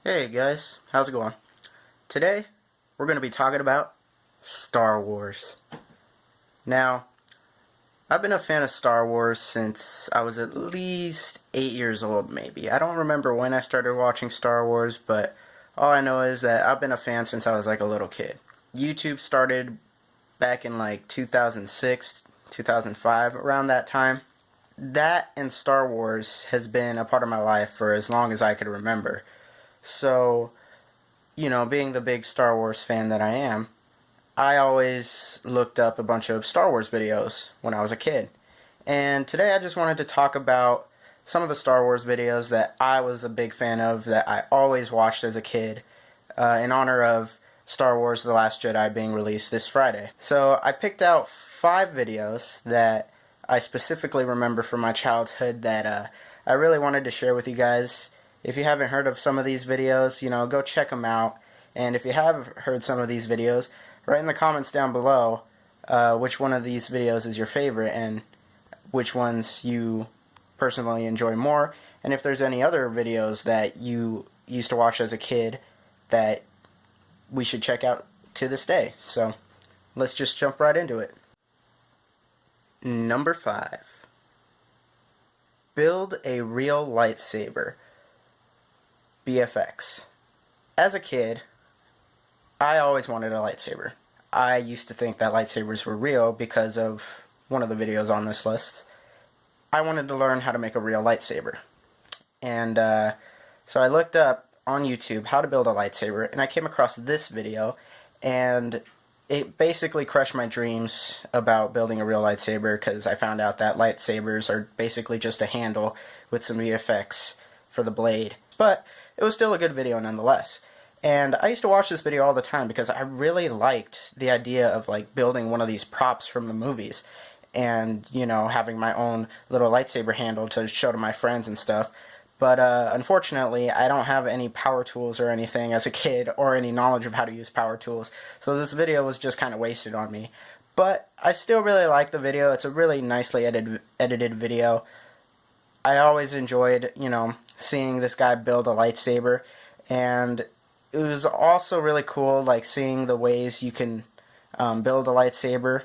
Hey guys, how's it going? Today, we're going to be talking about Star Wars. Now, I've been a fan of Star Wars since I was at least 8 years old, maybe. I don't remember when I started watching Star Wars, but all I know is that I've been a fan since I was like a little kid. YouTube started back in like 2006, 2005, around that time. That and Star Wars has been a part of my life for as long as I could remember. So, being the big Star Wars fan that I am, I always looked up a bunch of Star Wars videos when I was a kid. And today I just wanted to talk about some of the Star Wars videos that I was a big fan of, that I always watched as a kid, in honor of Star Wars The Last Jedi being released this Friday. So I picked out 5 videos that I specifically remember from my childhood that I really wanted to share with you guys. If you haven't heard of some of these videos, go check them out. And if you have heard some of these videos, write in the comments down below which one of these videos is your favorite and which ones you personally enjoy more. And if there's any other videos that you used to watch as a kid that we should check out to this day. So let's just jump right into it. Number 5. Build a real lightsaber. BFX. As a kid, I always wanted a lightsaber. I used to think that lightsabers were real because of one of the videos on this list. I wanted to learn how to make a real lightsaber. And so I looked up on YouTube how to build a lightsaber, and I came across this video, and it basically crushed my dreams about building a real lightsaber because I found out that lightsabers are basically just a handle with some VFX for the blade. But it was still a good video nonetheless. And I used to watch this video all the time because I really liked the idea of like building one of these props from the movies and, having my own little lightsaber handle to show to my friends and stuff. But unfortunately, I don't have any power tools or anything as a kid or any knowledge of how to use power tools. So this video was just kind of wasted on me. But I still really like the video. It's a really nicely edited video. I always enjoyed, seeing this guy build a lightsaber, and it was also really cool, like, seeing the ways you can build a lightsaber.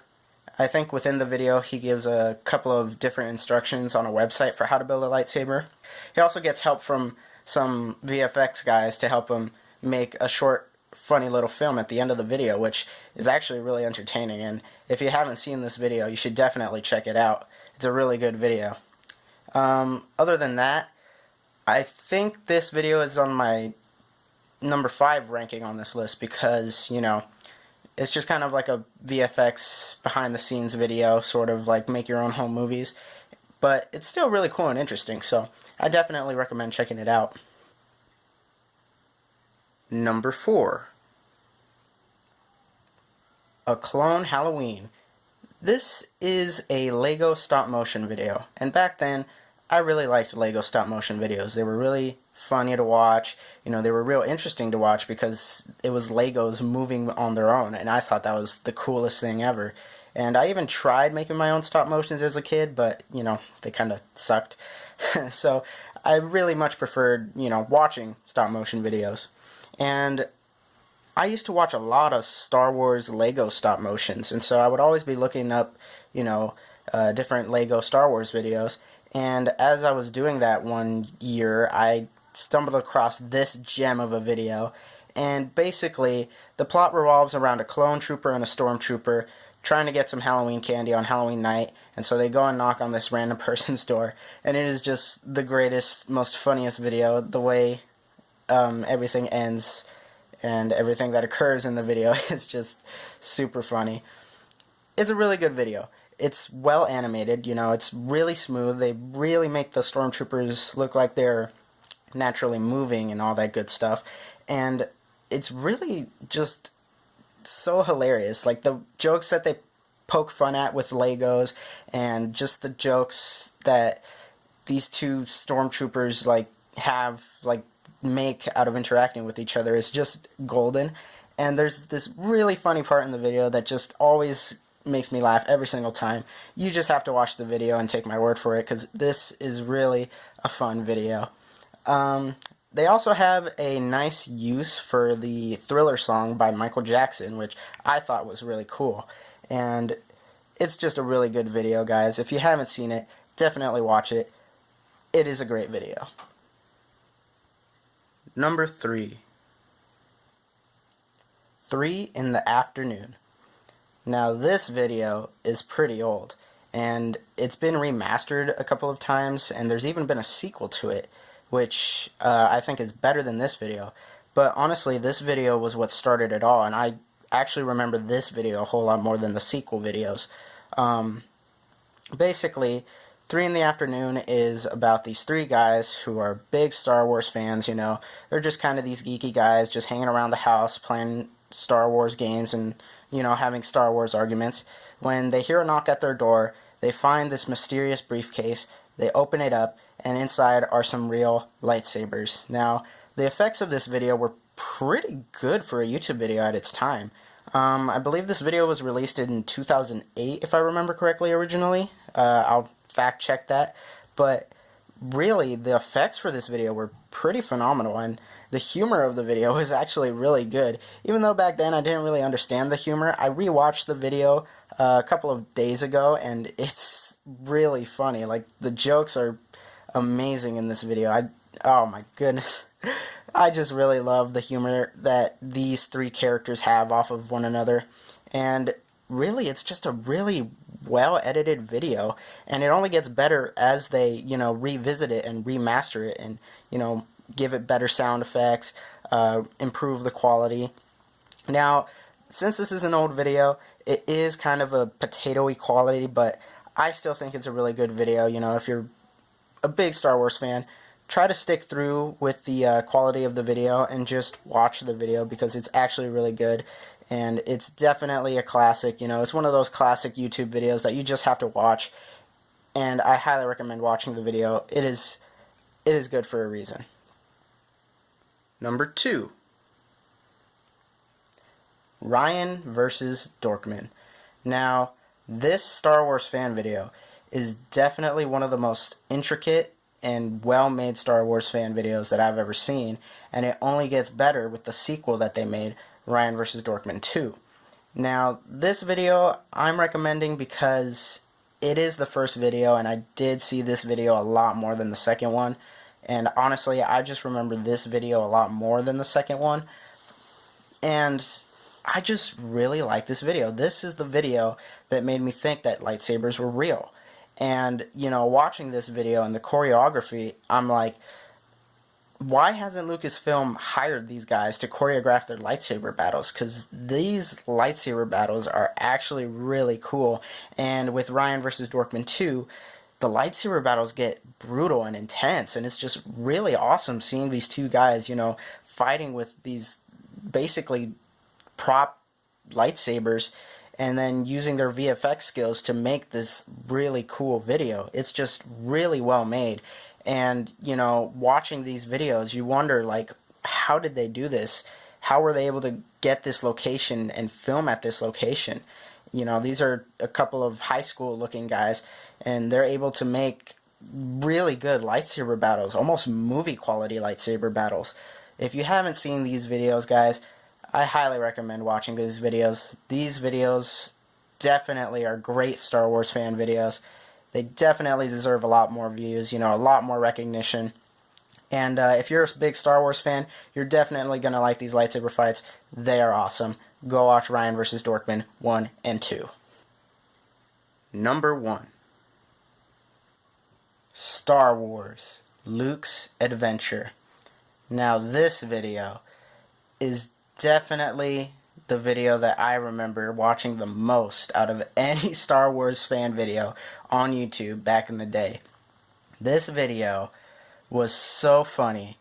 I think within the video he gives a couple of different instructions on a website for how to build a lightsaber. He also gets help from some VFX guys to help him make a short, funny little film at the end of the video, which is actually really entertaining, and if you haven't seen this video, you should definitely check it out. It's a really good video. Other than that, I think this video is on my number 5 ranking on this list because, it's just kind of like a VFX behind the scenes video, sort of like make your own home movies, but it's still really cool and interesting, so I definitely recommend checking it out. Number 4. A Clone Halloween. This is a Lego stop motion video, and back then I really liked Lego stop motion videos. They were really funny to watch. They were real interesting to watch because it was Legos moving on their own, and I thought that was the coolest thing ever. And I even tried making my own stop motions as a kid, but, they kind of sucked. So I really much preferred, watching stop motion videos. And I used to watch a lot of Star Wars Lego stop motions, and so I would always be looking up, different Lego Star Wars videos. And as I was doing that one year, I stumbled across this gem of a video. And basically, the plot revolves around a clone trooper and a stormtrooper trying to get some Halloween candy on Halloween night. And so they go and knock on this random person's door. And it is just the greatest, most funniest video. The way everything ends and everything that occurs in the video is just super funny. It's a really good video. It's well animated, it's really smooth. They really make the stormtroopers look like they're naturally moving and all that good stuff. And it's really just so hilarious. Like, the jokes that they poke fun at with Legos, and just the jokes that these two stormtroopers, make out of interacting with each other is just golden. And there's this really funny part in the video that just always makes me laugh every single time. You just have to watch the video and take my word for it, because this is really a fun video. they also have a nice use for the Thriller song by Michael Jackson, which I thought was really cool. And it's just a really good video, guys. If you haven't seen it, definitely watch it. It is a great video. Number 3. 3 in the Afternoon. Now this video is pretty old, and it's been remastered a couple of times, and there's even been a sequel to it, which I think is better than this video. But honestly, this video was what started it all, and I actually remember this video a whole lot more than the sequel videos. Basically, 3 in the Afternoon is about these 3 guys who are big Star Wars fans, you know. They're just kind of these geeky guys just hanging around the house playing Star Wars games and, you know, having Star Wars arguments. When they hear a knock at their door, they find this mysterious briefcase, they open it up, and inside are some real lightsabers. Now, the effects of this video were pretty good for a YouTube video at its time. I believe this video was released in 2008, if I remember correctly, originally. I'll fact check that. But really, the effects for this video were pretty phenomenal, and the humor of the video was actually really good. Even though back then I didn't really understand the humor, I rewatched the video a couple of days ago, and it's really funny. Like, the jokes are amazing in this video. Oh my goodness. I just really love the humor that these 3 characters have off of one another. And really, it's just a really well-edited video, and it only gets better as they, you know, revisit it and remaster it and, you know, give it better sound effects, improve the quality. Now, since this is an old video, it is kind of a potato-y quality, but I still think it's a really good video. You know, if you're a big Star Wars fan, try to stick through with the quality of the video and just watch the video, because it's actually really good, and it's definitely a classic. You know, it's one of those classic YouTube videos that you just have to watch, and I highly recommend watching the video. It is good for a reason. Number 2. Ryan versus Dortmund. Now, this Star Wars fan video is definitely one of the most intricate and well-made Star Wars fan videos that I've ever seen, and it only gets better with the sequel that they made, Ryan vs. Dortmund 2. Now, this video I'm recommending because it is the first video, and I did see this video a lot more than the second one, and honestly, I just remember this video a lot more than the second one, and I just really like this video. This is the video that made me think that lightsabers were real. And, you know, watching this video and the choreography, I'm like, why hasn't Lucasfilm hired these guys to choreograph their lightsaber battles? Because these lightsaber battles are actually really cool. And with Ryan vs. Dortmund 2, the lightsaber battles get brutal and intense. And it's just really awesome seeing these 2 guys, you know, fighting with these basically prop lightsabers, and then using their VFX skills to make this really cool video. It's just really well made. And, you know, watching these videos, you wonder, like, how did they do this? How were they able to get this location and film at this location? You know, these are a couple of high school looking guys, and they're able to make really good lightsaber battles, almost movie quality lightsaber battles. If you haven't seen these videos, guys, I highly recommend watching these videos. These videos definitely are great Star Wars fan videos. They definitely deserve a lot more views, you know, a lot more recognition. And if you're a big Star Wars fan, you're definitely going to like these lightsaber fights. They are awesome. Go watch Ryan vs. Dortmund 1 and 2. Number 1. Star Wars: Luke's Adventure. Now this video is definitely the video that I remember watching the most out of any Star Wars fan video on YouTube back in the day. This video was so funny,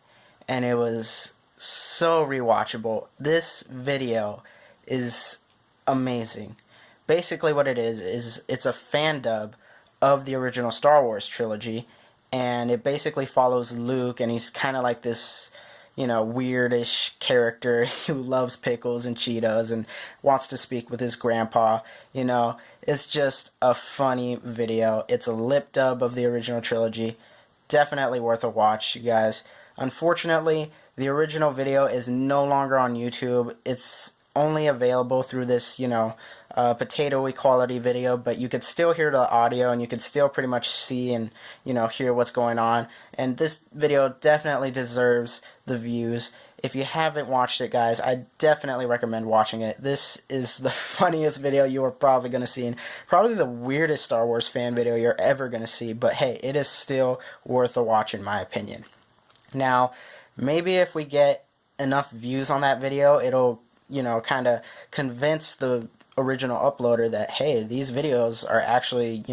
and it was so rewatchable. This video is amazing. Basically what it is it's a fan dub of the original Star Wars trilogy, and it basically follows Luke, and he's kind of like this, you know, weirdish character who loves pickles and Cheetos and wants to speak with his grandpa. You know, it's just a funny video. It's a lip dub of the original trilogy. Definitely worth a watch, you guys. Unfortunately, the original video is no longer on YouTube. It's only available through this, potato equality video, but you could still hear the audio and you could still pretty much see and, hear what's going on. And this video definitely deserves the views. If you haven't watched it, guys, I definitely recommend watching it. This is the funniest video you are probably going to see, and probably the weirdest Star Wars fan video you're ever going to see, but hey, it is still worth a watch in my opinion. Now, maybe if we get enough views on that video, it'll, kind of convince the original uploader that, hey, these videos are actually,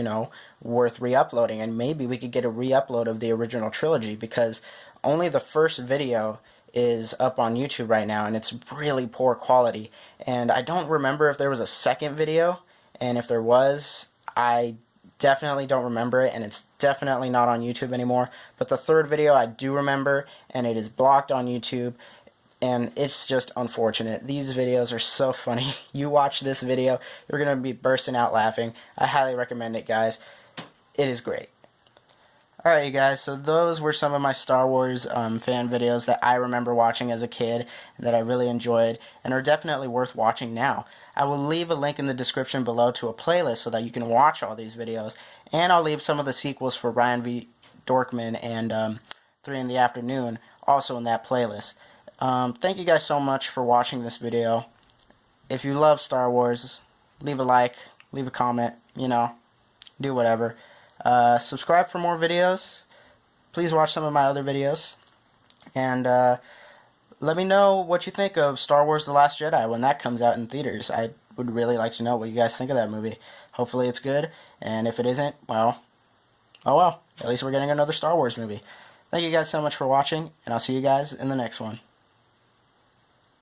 worth re-uploading, and maybe we could get a re-upload of the original trilogy, because only the first video is up on YouTube right now, and it's really poor quality. And I don't remember if there was a second video, and if there was, I definitely don't remember it, and it's definitely not on YouTube anymore. But the third video I do remember, and it is blocked on YouTube, and it's just unfortunate. These videos are so funny. You watch this video, you're going to be bursting out laughing. I highly recommend it, guys. It is great. Alright, you guys, so those were some of my Star Wars fan videos that I remember watching as a kid that I really enjoyed and are definitely worth watching now. I will leave a link in the description below to a playlist so that you can watch all these videos, and I'll leave some of the sequels for Ryan v. Dortmund and 3 in the Afternoon also in that playlist. Thank you guys so much for watching this video. If you love Star Wars, leave a like, leave a comment, do whatever. Subscribe for more videos. Please watch some of my other videos. And let me know what you think of Star Wars The Last Jedi when that comes out in theaters. I would really like to know what you guys think of that movie. Hopefully it's good, and if it isn't, well, oh well. At least we're getting another Star Wars movie. Thank you guys so much for watching, and I'll see you guys in the next one.